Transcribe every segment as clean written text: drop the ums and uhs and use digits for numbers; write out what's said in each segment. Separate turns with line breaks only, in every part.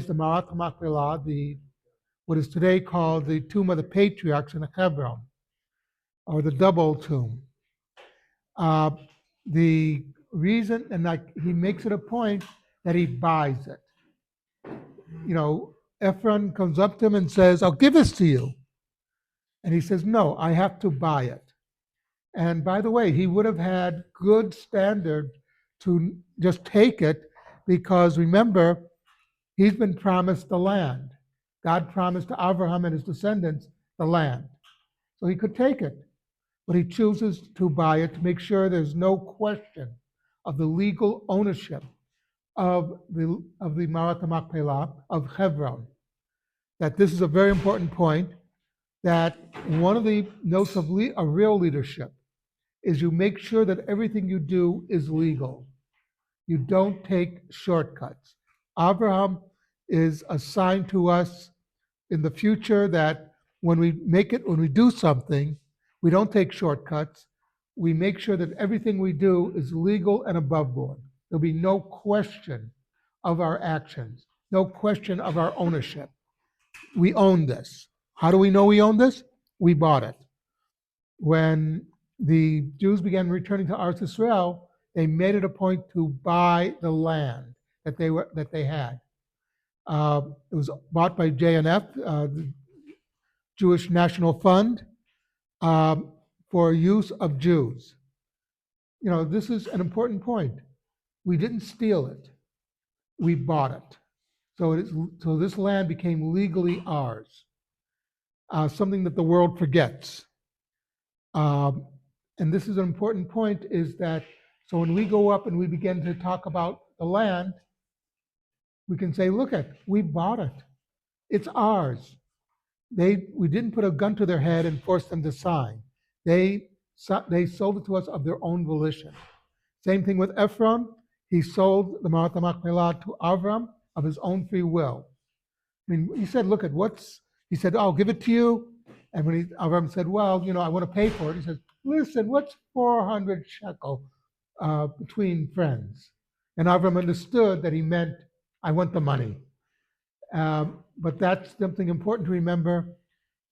buys the Ma'at HaMachpelah, what is today called the Tomb of the Patriarchs in Hebron, or the double tomb. The reason, and like he makes it a point that he buys it. Ephron comes up to him and says, "I'll give this to you." And he says, "No, I have to buy it." And by the way, he would have had good standard to just take it, because remember, he's been promised the land. God promised to Abraham and his descendants the land. So he could take it, but he chooses to buy it to make sure there's no question of the legal ownership of the Ma'at HaMachpelah of Hebron. That this is a very important point, that one of the notes of real leadership is you make sure that everything you do is legal. You don't take shortcuts. Abraham is assigned to us in the future that when we do something, we don't take shortcuts. We make sure that everything we do is legal and above board. There'll be no question of our actions, no question of our ownership. We own this. How do we know we own this? We bought it. When the Jews began returning to Eretz Israel, they made it a point to buy the land that they had. It was bought by JNF, the Jewish National Fund, for use of Jews. This is an important point. We didn't steal it; we bought it. So this land became legally ours. Something that the world forgets. And this is an important point, is that so when we go up and we begin to talk about the land, we can say, look we bought it. It's ours. We didn't put a gun to their head and force them to sign. They sold it to us of their own volition. Same thing with Ephron. He sold the Ma'at HaMachpelah to Avram of his own free will. He said, he said, I'll give it to you. And when Avram said, well, I want to pay for it, he says, listen, what's 400 shekel between friends? And Avram understood that he meant, I want the money. But that's something important to remember,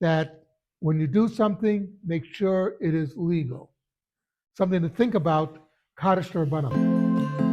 that when you do something, make sure it is legal. Something to think about, Kaddish Rabbanan.